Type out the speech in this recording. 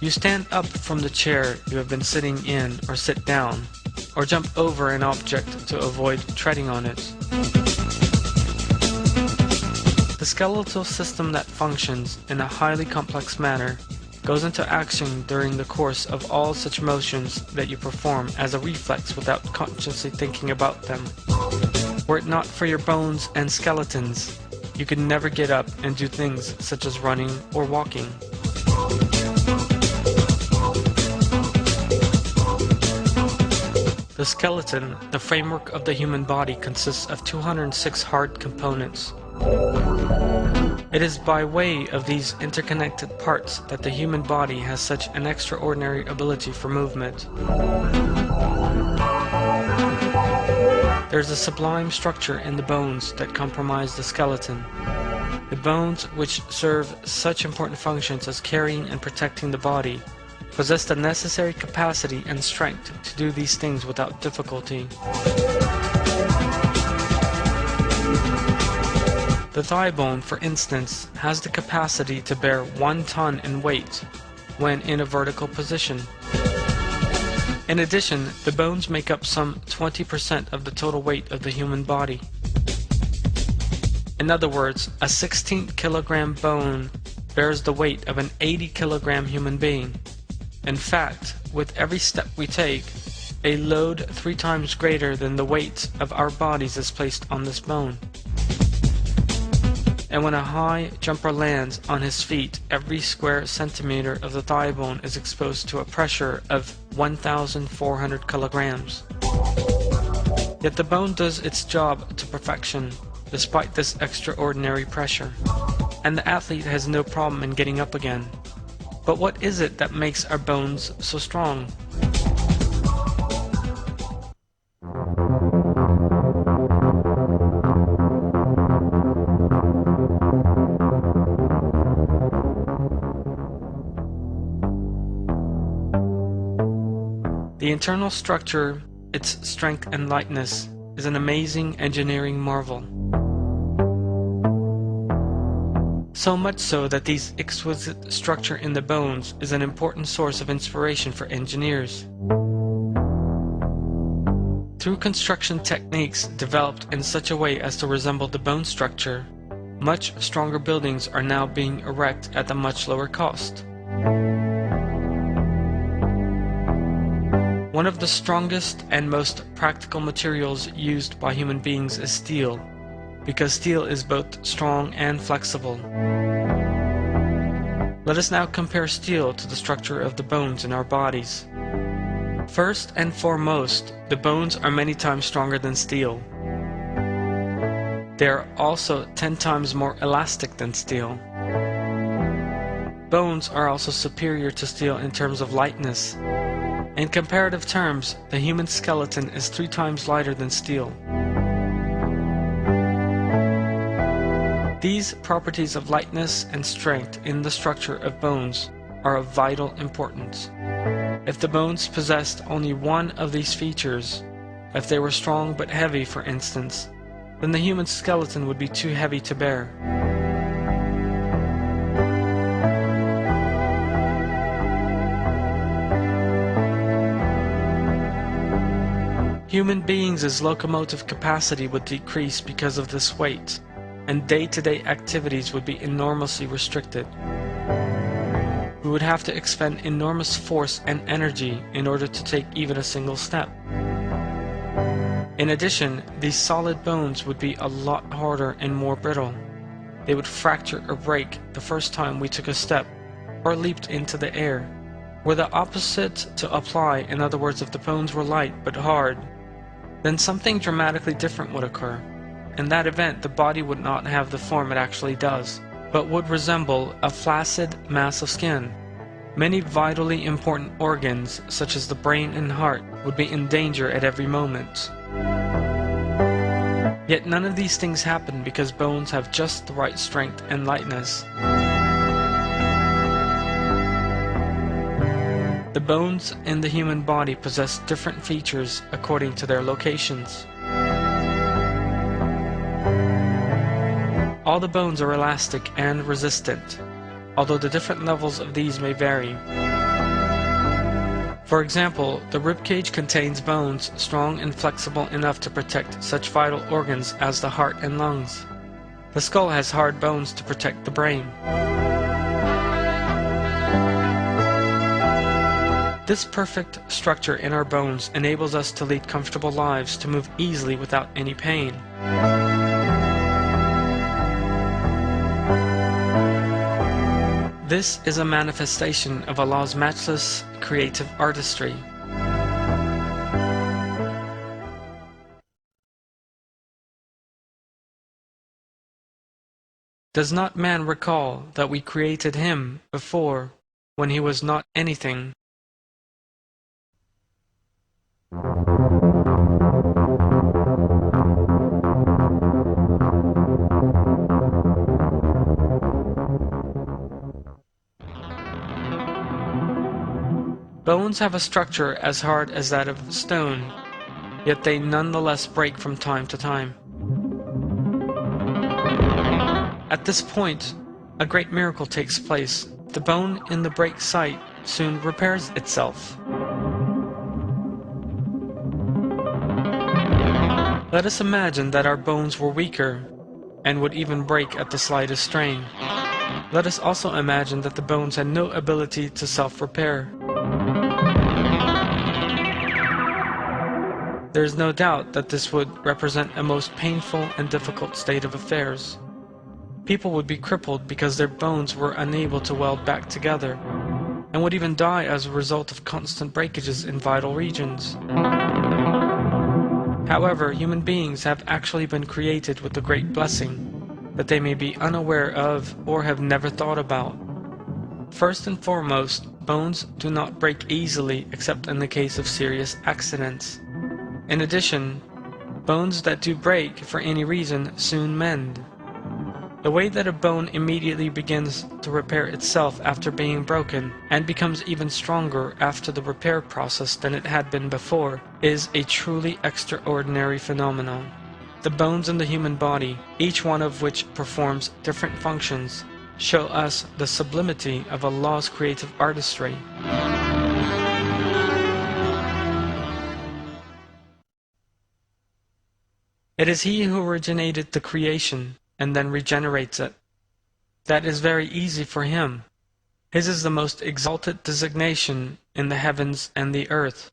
You stand up from the chair you have been sitting in or sit down, or jump over an object to avoid treading on it. The skeletal system that functions in a highly complex manner goes into action during the course of all such motions that you perform as a reflex without consciously thinking about them. Were it not for your bones and skeletons, you could never get up and do things such as running or walking. The skeleton, the framework of the human body, consists of 206 hard components. It is by way of these interconnected parts that the human body has such an extraordinary ability for movement. There is a sublime structure in the bones that comprise the skeleton. The bones, which serve such important functions as carrying and protecting the body, possess the necessary capacity and strength to do these things without difficulty. The thigh bone, for instance, has the capacity to bear 1 ton in weight when in a vertical position. In addition, the bones make up some 20% of the total weight of the human body. In other words, a 16-kilogram bone bears the weight of an 80-kilogram human being. In fact, with every step we take, a load 3 times greater than the weight of our bodies is placed on this bone. And when a high jumper lands on his feet, every square centimeter of the thigh bone is exposed to a pressure of 1,400 kilograms. Yet the bone does its job to perfection, despite this extraordinary pressure, and the athlete has no problem in getting up again. But what is it that makes our bones so strong? The internal structure, its strength and lightness, is an amazing engineering marvel. So much so that this exquisite structure in the bones is an important source of inspiration for engineers. Through construction techniques developed in such a way as to resemble the bone structure, much stronger buildings are now being erected at a much lower cost. One of the strongest and most practical materials used by human beings is steel, because steel is both strong and flexible. Let us now compare steel to the structure of the bones in our bodies. First and foremost, the bones are many times stronger than steel. They are also 10 times more elastic than steel. Bones are also superior to steel in terms of lightness. In comparative terms, the human skeleton is 3 times lighter than steel. These properties of lightness and strength in the structure of bones are of vital importance. If the bones possessed only one of these features, if they were strong but heavy, for instance, then the human skeleton would be too heavy to bear. Human beings' locomotive capacity would decrease because of this weight, and day-to-day activities would be enormously restricted. We would have to expend enormous force and energy in order to take even a single step. In addition, these solid bones would be a lot harder and more brittle. They would fracture or break the first time we took a step or leaped into the air. Were the opposite to apply, in other words, if the bones were light but hard, then something dramatically different would occur. In that event, the body would not have the form it actually does, but would resemble a flaccid mass of skin. Many vitally important organs, such as the brain and heart, would be in danger at every moment. Yet none of these things happen because bones have just the right strength and lightness. The bones in the human body possess different features according to their locations. All the bones are elastic and resistant, although the different levels of these may vary. For example, the ribcage contains bones strong and flexible enough to protect such vital organs as the heart and lungs. The skull has hard bones to protect the brain. This perfect structure in our bones enables us to lead comfortable lives, to move easily without any pain. This is a manifestation of Allah's matchless creative artistry. Does not man recall that we created him before, when he was not anything? Bones have a structure as hard as that of stone, yet they nonetheless break from time to time. At this point, a great miracle takes place. The bone in the break site soon repairs itself. Let us imagine that our bones were weaker and would even break at the slightest strain. Let us also imagine that the bones had no ability to self-repair. There is no doubt that this would represent a most painful and difficult state of affairs. People would be crippled because their bones were unable to weld back together, and would even die as a result of constant breakages in vital regions. However, human beings have actually been created with the great blessing that they may be unaware of or have never thought about. First and foremost, bones do not break easily except in the case of serious accidents. In addition, bones that do break for any reason soon mend. The way that a bone immediately begins to repair itself after being broken, and becomes even stronger after the repair process than it had been before, is a truly extraordinary phenomenon. The bones in the human body, each one of which performs different functions, show us the sublimity of Allah's creative artistry. It is He who originated the creation and then regenerates it. That is very easy for Him. His is the most exalted designation in the heavens and the earth.